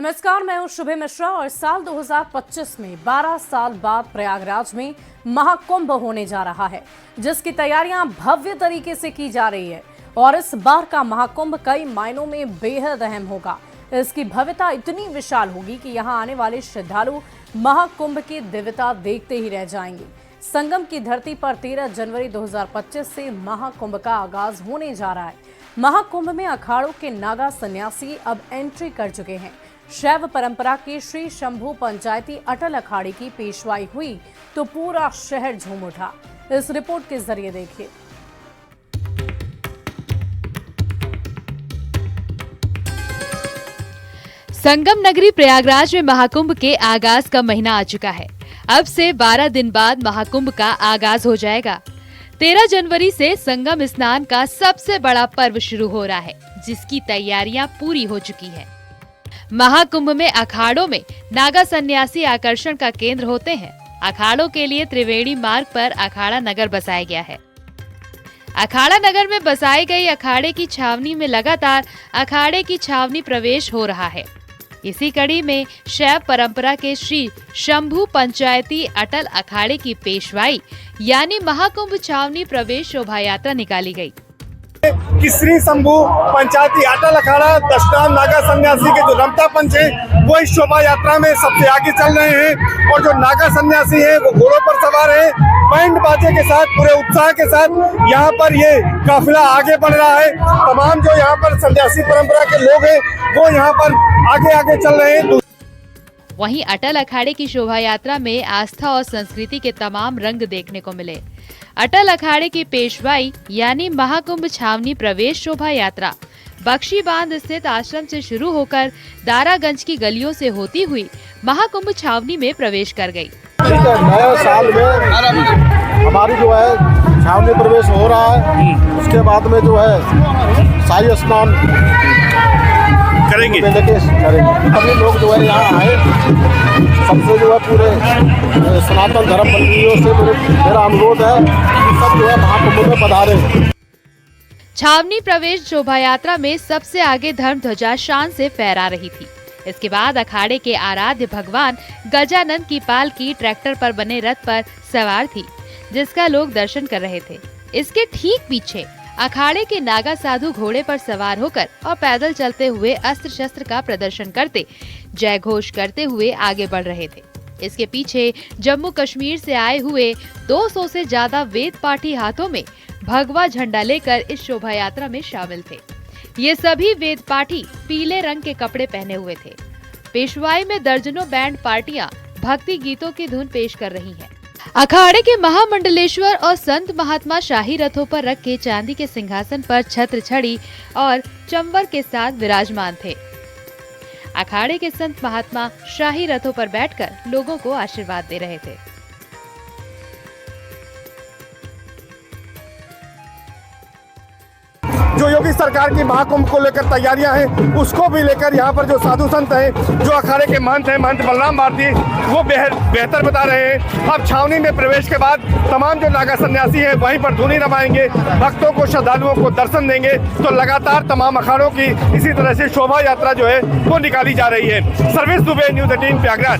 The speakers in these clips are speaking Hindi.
नमस्कार, मैं हूं शुभे मिश्रा और साल 2025 में 12 साल बाद प्रयागराज में महाकुंभ होने जा रहा है, जिसकी तैयारियां भव्य तरीके से की जा रही है। और इस बार का महाकुंभ कई मायनों में बेहद अहम होगा। इसकी भव्यता इतनी विशाल होगी कि यहां आने वाले श्रद्धालु महाकुंभ की दिव्यता देखते ही रह जाएंगे। संगम की धरती पर 13 जनवरी 2025 से महाकुंभ का आगाज होने जा रहा है। महाकुंभ में अखाड़ों के नागा सन्यासी अब एंट्री कर चुके हैं। शैव परंपरा के श्री शंभू पंचायती अटल अखाड़े की पेशवाई हुई तो पूरा शहर झूम उठा। इस रिपोर्ट के जरिए देखिए। संगम नगरी प्रयागराज में महाकुंभ के आगाज का महीना आ चुका है। अब से 12 दिन बाद महाकुंभ का आगाज हो जाएगा। 13 जनवरी से संगम स्नान का सबसे बड़ा पर्व शुरू हो रहा है, जिसकी तैयारियां पूरी हो चुकी है। महाकुंभ में अखाड़ों में नागा सन्यासी आकर्षण का केंद्र होते हैं। अखाड़ों के लिए त्रिवेणी मार्ग पर अखाड़ा नगर बसाया गया है। अखाड़ा नगर में बसाई गई अखाड़े की छावनी में लगातार अखाड़े की छावनी प्रवेश हो रहा है। इसी कड़ी में शैव परंपरा के श्री शंभू पंचायती अटल अखाड़े की पेशवाई यानी महाकुंभ छावनी प्रवेश शोभा यात्रा निकाली गई। कि श्री शंभू पंचायती अटल अखाड़ा दशनाम नागा सन्यासी के जो रमता पंच है वो इस शोभा यात्रा में सबसे आगे चल रहे हैं। और जो नागा सन्यासी है वो घोड़ों पर सवार है, बैंड बाजे के साथ पूरे उत्साह के साथ यहाँ पर ये काफिला आगे बढ़ रहा है। तमाम जो यहाँ पर सन्यासी परंपरा के लोग हैं वो यहाँ पर आगे आगे चल रहे हैं। वहीं अटल अखाड़े की शोभा यात्रा में आस्था और संस्कृति के तमाम रंग देखने को मिले। अटल अखाड़े की पेशवाई यानी महाकुंभ छावनी प्रवेश शोभा यात्रा बख्शी बांध स्थित आश्रम से शुरू होकर दारागंज की गलियों से होती हुई महाकुंभ छावनी में प्रवेश कर गई। नए साल में हमारी जो है छावनी प्रवेश हो रहा है। उसके बाद में जो है शाही स्नान करेंगे। सभी लोग जो है यहाँ आए, सबसे जो है पूरे सनातन धर्म बंदियों से मेरा अनुरोध है कि सब जो है महाकुंभ में पधारे। छावनी प्रवेश शोभा यात्रा में सबसे आगे धर्म ध्वजा शान से फहरा रही थी। इसके बाद अखाड़े के आराध्य भगवान गजानन की पालकी ट्रैक्टर पर बने रथ पर सवार थी, जिसका लोग दर्शन कर रहे थे। इसके ठीक पीछे अखाड़े के नागा साधु घोड़े पर सवार होकर और पैदल चलते हुए अस्त्र शस्त्र का प्रदर्शन करते जय घोष करते हुए आगे बढ़ रहे थे। इसके पीछे जम्मू कश्मीर से आए हुए 200 से ज्यादा वेद पाठी हाथों में भगवा झंडा लेकर इस शोभा यात्रा में शामिल थे। ये सभी वेद पाठी पीले रंग के कपड़े पहने हुए थे। पेशवाई में दर्जनों बैंड पार्टियां भक्ति गीतों की धुन पेश कर रही हैं। अखाड़े के महामंडलेश्वर और संत महात्मा शाही रथों पर रख के चांदी के सिंहासन पर छत्र छड़ी और चंबर के साथ विराजमान थे। अखाड़े के संत महात्मा शाही रथों पर बैठकर लोगों को आशीर्वाद दे रहे थे। जो योगी सरकार की महाकुंभ को लेकर तैयारियां हैं उसको भी लेकर यहाँ पर जो साधु संत हैं, जो अखाड़े के महंत हैं, महंत बलराम भारती, वो बेहतर बता रहे हैं। अब छावनी में प्रवेश के बाद तमाम जो नागा सन्यासी हैं वहीं पर धुनी रमाएंगे, भक्तों को श्रद्धालुओं को दर्शन देंगे। तो लगातार तमाम अखाड़ों की इसी तरह से शोभा यात्रा जो है वो निकाली जा रही है। Service Dubey, news 18 Prayagraj.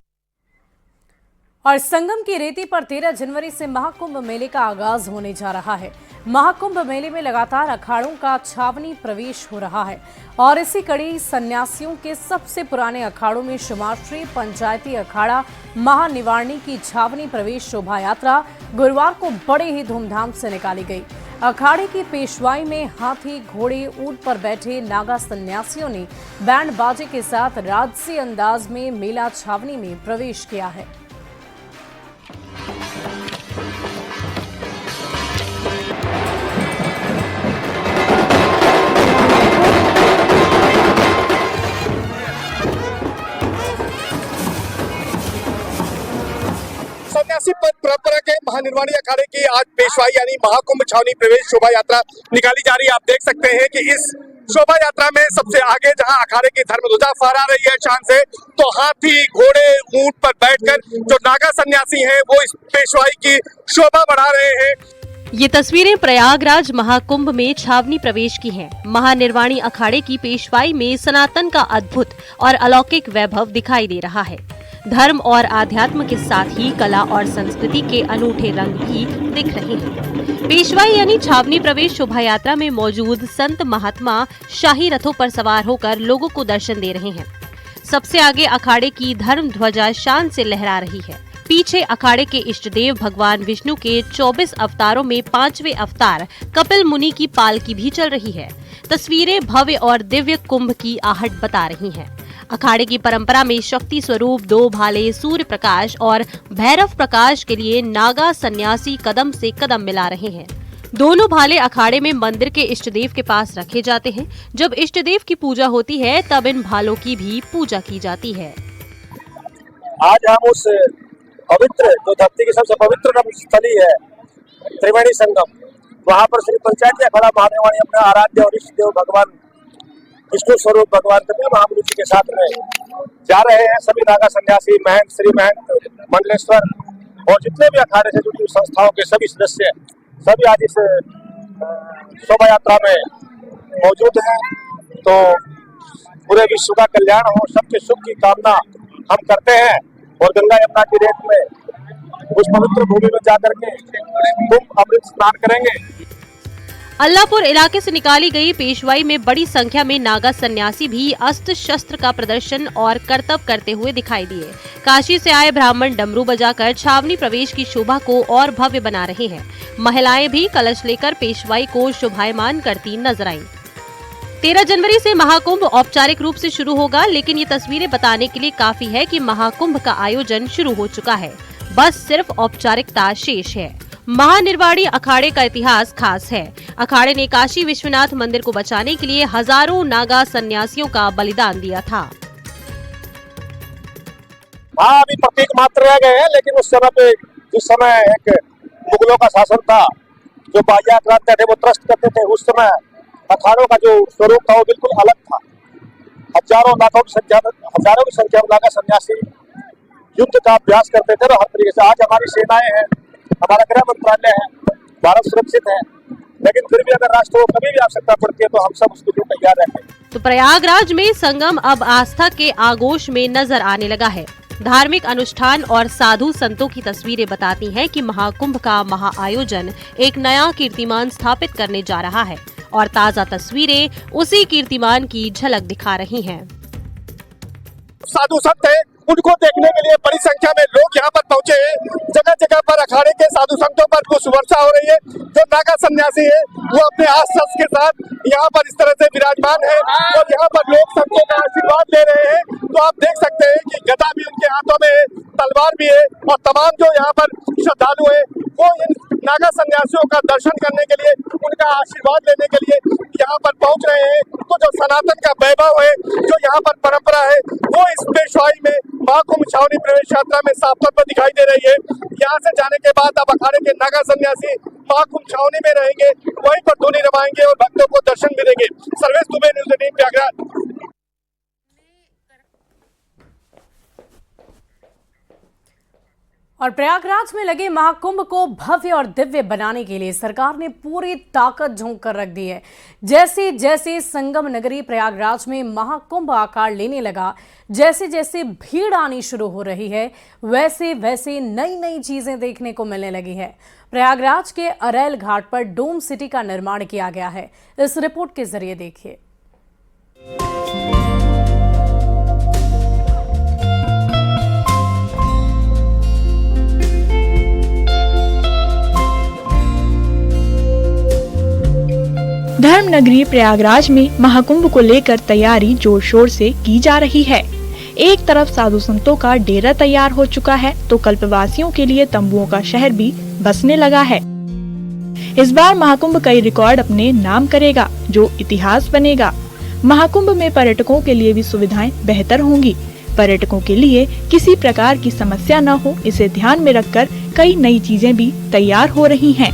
और संगम की रेती पर 13 जनवरी से महाकुंभ मेले का आगाज होने जा रहा है। महाकुंभ मेले में लगातार अखाड़ों का छावनी प्रवेश हो रहा है और इसी कड़ी सन्यासियों के सबसे पुराने अखाड़ों में शुमार श्री पंचायती अखाड़ा महानिवारणी की छावनी प्रवेश शोभा यात्रा गुरुवार को बड़े ही धूमधाम से निकाली गई। अखाड़े की पेशवाई में हाथी, घोड़े, ऊंट पर बैठे नागा सन्यासियों ने बैंड बाजे के साथ राजसी अंदाज में मेला छावनी में प्रवेश किया है। सन्यासी परंपरा के महानिर्वाणी अखाड़े की आज पेशवाई यानी महाकुंभ छावनी प्रवेश शोभा यात्रा निकाली जा रही है। आप देख सकते हैं कि इस शोभा यात्रा में सबसे आगे जहां अखाड़े की धर्म ध्वजा फहरा रही है शान से, तो हाथी, घोड़े, ऊंट पर बैठकर जो नागा सन्यासी हैं वो इस पेशवाई की शोभा बढ़ा रहे हैं। ये तस्वीरें प्रयागराज महाकुंभ में छावनी प्रवेश की हैं। महानिर्वाणी अखाड़े की पेशवाई में सनातन का अद्भुत और अलौकिक वैभव दिखाई दे रहा है। धर्म और आध्यात्म के साथ ही कला और संस्कृति के अनूठे रंग भी दिख रहे हैं। पेशवाई यानी छावनी प्रवेश शोभा यात्रा में मौजूद संत महात्मा शाही रथों पर सवार होकर लोगों को दर्शन दे रहे हैं। सबसे आगे अखाड़े की धर्म ध्वजा शान से लहरा रही है। पीछे अखाड़े के इष्ट देव भगवान विष्णु के 24 अवतारों में 5वें अवतार कपिल मुनि की पालकी भी चल रही है। तस्वीरें भव्य और दिव्य कुंभ की आहट बता रही हैं। अखाड़े की परंपरा में शक्ति स्वरूप 2 भाले सूर्य प्रकाश और भैरव प्रकाश के लिए नागा सन्यासी कदम से कदम मिला रहे हैं। दोनों भाले अखाड़े में मंदिर के इष्ट देव के पास रखे जाते हैं। जब इष्ट देव की पूजा होती है तब इन भालों की भी पूजा की जाती है। आज हम उस पवित्र जो धरती की सबसे पवित्र स्थली है त्रिवेणी संगम, वहाँ पर श्री पंचायती अखाड़ा महानिर्वाणी अपने आराध्य और इष्ट देव भगवान विष्णु स्वरूप भगवान कपिल महामुनि जी के साथ में जा रहे हैं। सभी नागा सन्यासी, महंत, श्री महंत, मंडलेश्वर और जितने भी अखाड़े से जुड़ी संस्थाओं के सभी सदस्य सभी आज इस शोभा यात्रा में मौजूद हैं। तो पूरे विश्व का कल्याण हो, सबके सुख की कामना हम करते हैं और गंगा यमुना की रेत में उस पवित्र भूमि में जाकर के कुंभ अमृत स्नान करेंगे। अल्लाहपुर इलाके से निकाली गई पेशवाई में बड़ी संख्या में नागा सन्यासी भी अस्त्र शस्त्र का प्रदर्शन और करतब करते हुए दिखाई दिए। काशी से आए ब्राह्मण डमरू बजाकर छावनी प्रवेश की शोभा को और भव्य बना रहे हैं। महिलाएं भी कलश लेकर पेशवाई को शोभायमान करती नजर आईं। 13 जनवरी से महाकुंभ औपचारिक रूप से शुरू होगा, लेकिन ये तस्वीरें बताने के लिए काफी है कि महाकुंभ का आयोजन शुरू हो चुका है। बस सिर्फ औपचारिकता शेष है। महानिर्वाणी अखाड़े का इतिहास खास है। अखाड़े ने काशी विश्वनाथ मंदिर को बचाने के लिए हजारों नागा सन्यासियों का बलिदान दिया था। हाँ, अभी प्रतीक मात्र रह गए हैं, लेकिन उस समय पे जिस समय एक मुगलों का शासन था, जो बाह्य आक्रांता थे वो त्रस्त करते थे, उस समय अखाड़ों का जो स्वरूप था वो बिल्कुल अलग था। हजारों की संख्या में नागा सन्यासी युद्ध का अभ्यास करते थे। हर तरीके से आज हमारी सेनाएं हैं, हमारा गृह मंत्रालय है, भारत सुरक्षित है, लेकिन फिर भी अगर राष्ट्र को कभी भी आवश्यकता पड़ती है तो हम सब उसके लिए तैयार रहेंगे। तो प्रयागराज में संगम अब आस्था के आगोश में नजर आने लगा है। धार्मिक अनुष्ठान और साधु संतों की तस्वीरें बताती हैं कि महाकुंभ का महाआयोजन एक नया कीर्तिमान स्थापित करने जा रहा है और ताजा तस्वीरें उसी कीर्तिमान की झलक दिखा रही हैं। साधु संत है, उनको देखने के लिए बड़ी संख्या में लोग यहाँ पर पहुंचे हैं। जगह जगह पर अखाड़े के साधु संतों पर पुष्प वर्षा हो रही है। जो नागा सन्यासी है वो अपने आस-पास के साथ यहाँ पर इस तरह से विराजमान है और यहाँ पर लोग संतों का आशीर्वाद ले रहे हैं। तो आप देख सकते हैं कि गदा भी उनके हाथों में है, तलवार भी है और तमाम जो यहाँ पर श्रद्धालु है वो इन नागा सन्यासियों का दर्शन करने के लिए, उनका आशीर्वाद लेने के लिए यहाँ पर पहुँच रहे हैं। तो जो सनातन का वैभव है, जो यहाँ पर परंपरा है, वो इस पेशवाई में महाकुंभ छावनी प्रवेश यात्रा में साफ तौर पर दिखाई दे रही है। यहाँ से जाने के बाद अब अखाड़े के नागा सन्यासी महाकुंभ छावनी में रहेंगे, वहीं पर धुनी रमाएंगे और भक्तों को दर्शन मिलेंगे। सर्वेश दुबे, न्यूज़ 18 प्रयागराज। और प्रयागराज में लगे महाकुंभ को भव्य और दिव्य बनाने के लिए सरकार ने पूरी ताकत झोंक कर रख दी है। जैसे जैसे संगम नगरी प्रयागराज में महाकुंभ आकार लेने लगा, जैसे जैसे भीड़ आनी शुरू हो रही है, वैसे वैसे नई नई चीजें देखने को मिलने लगी है। प्रयागराज के अरैल घाट पर डोम सिटी का निर्माण किया गया है। इस रिपोर्ट के जरिए देखिए। धर्म नगरी प्रयागराज में महाकुंभ को लेकर तैयारी जोर शोर से की जा रही है। एक तरफ साधु संतों का डेरा तैयार हो चुका है तो कल्पवासियों के लिए तंबुओं का शहर भी बसने लगा है। इस बार महाकुंभ कई रिकॉर्ड अपने नाम करेगा, जो इतिहास बनेगा। महाकुंभ में पर्यटकों के लिए भी सुविधाएं बेहतर होंगी। पर्यटकों के लिए किसी प्रकार की समस्या न हो, इसे ध्यान में रखकर कई नई चीजें भी तैयार हो रही हैं।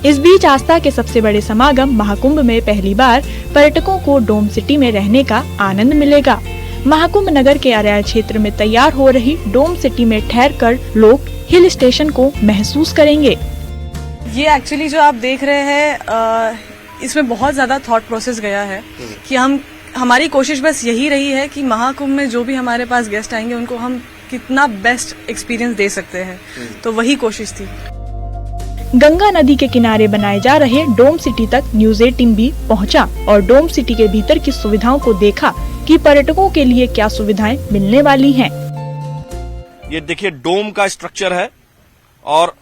इस बीच आस्था के सबसे बड़े समागम महाकुंभ में पहली बार पर्यटकों को डोम सिटी में रहने का आनंद मिलेगा। महाकुंभ नगर के अरैल क्षेत्र में तैयार हो रही डोम सिटी में ठहरकर लोग हिल स्टेशन को महसूस करेंगे। ये एक्चुअली जो आप देख रहे हैं इसमें बहुत ज़्यादा थॉट प्रोसेस गया है कि हमारी कोशिश बस यही रही है कि महाकुंभ में जो भी हमारे पास गेस्ट आएंगे उनको हम कितना बेस्ट एक्सपीरियंस दे सकते हैं, तो वही कोशिश थी। गंगा नदी के किनारे बनाए जा रहे डोम सिटी तक न्यूज़ 18 भी पहुंचा और डोम सिटी के भीतर की सुविधाओं को देखा कि पर्यटकों के लिए क्या सुविधाएं मिलने वाली हैं। ये देखिए डोम का स्ट्रक्चर है और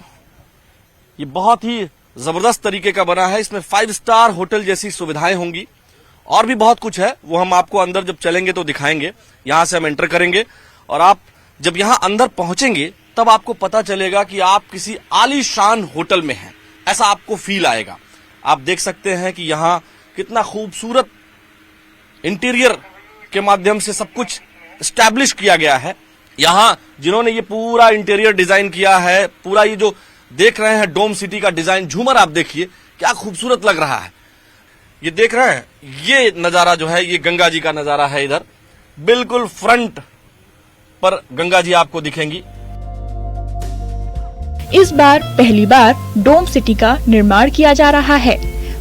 ये बहुत ही जबरदस्त तरीके का बना है। इसमें 5 स्टार होटल जैसी सुविधाएं होंगी और भी बहुत कुछ है, वो हम आपको अंदर जब चलेंगे तो दिखाएंगे। यहाँ से हम एंटर करेंगे और आप जब यहाँ अंदर पहुंचेंगे तब आपको पता चलेगा कि आप किसी आलीशान होटल में हैं, ऐसा आपको फील आएगा। आप देख सकते हैं कि यहाँ कितना खूबसूरत इंटीरियर के माध्यम से सब कुछ एस्टैब्लिश किया गया है। यहाँ जिन्होंने ये पूरा इंटीरियर डिजाइन किया है, पूरा ये जो देख रहे हैं डोम सिटी का डिजाइन, झूमर आप देखिए क्या खूबसूरत लग रहा है। ये देख रहे हैं, ये नजारा जो है ये गंगा जी का नजारा है। इधर बिल्कुल फ्रंट पर गंगा जी आपको दिखेंगी। इस बार पहली बार डोम सिटी का निर्माण किया जा रहा है।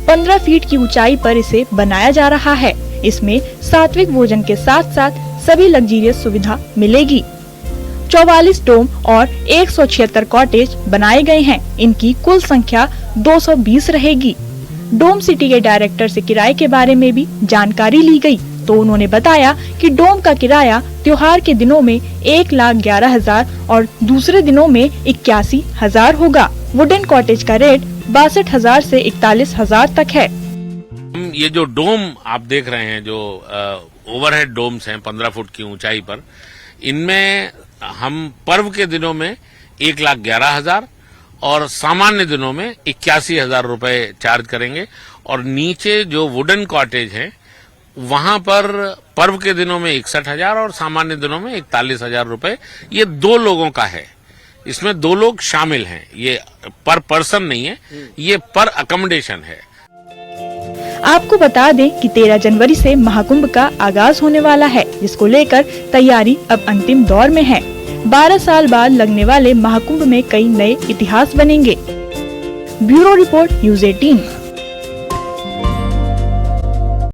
15 फीट की ऊंचाई पर इसे बनाया जा रहा है। इसमें सात्विक भोजन के साथ साथ सभी लग्जरियस सुविधा मिलेगी। 44 डोम और 176 कॉटेज बनाए गए हैं। इनकी कुल संख्या 220 रहेगी। डोम सिटी के डायरेक्टर से किराए के बारे में भी जानकारी ली गई, तो उन्होंने बताया कि डोम का किराया त्योहार के दिनों में 1,11,000 और दूसरे दिनों में 81,000 होगा। वुडन कॉटेज का रेट 62,000 से 41,000 तक है। ये जो डोम आप देख रहे हैं, जो ओवरहेड डोम्स हैं 15 फुट की ऊंचाई पर, इनमें हम पर्व के दिनों में 1,11,000 और सामान्य दिनों में 81,000 रुपए चार्ज करेंगे। और नीचे जो वुडन कॉटेज है वहां पर पर्व के दिनों में 61,000 और सामान्य दिनों में 41,000 रुपए। ये 2 लोगों का है, इसमें 2 लोग शामिल हैं। ये पर पर्सन नहीं है, ये पर अकोमोडेशन है। आपको बता दें कि 13 जनवरी से महाकुंभ का आगाज होने वाला है, जिसको लेकर तैयारी अब अंतिम दौर में है। 12 साल बाद लगने वाले महाकुंभ में कई नए इतिहास बनेंगे। Bureau report news 18।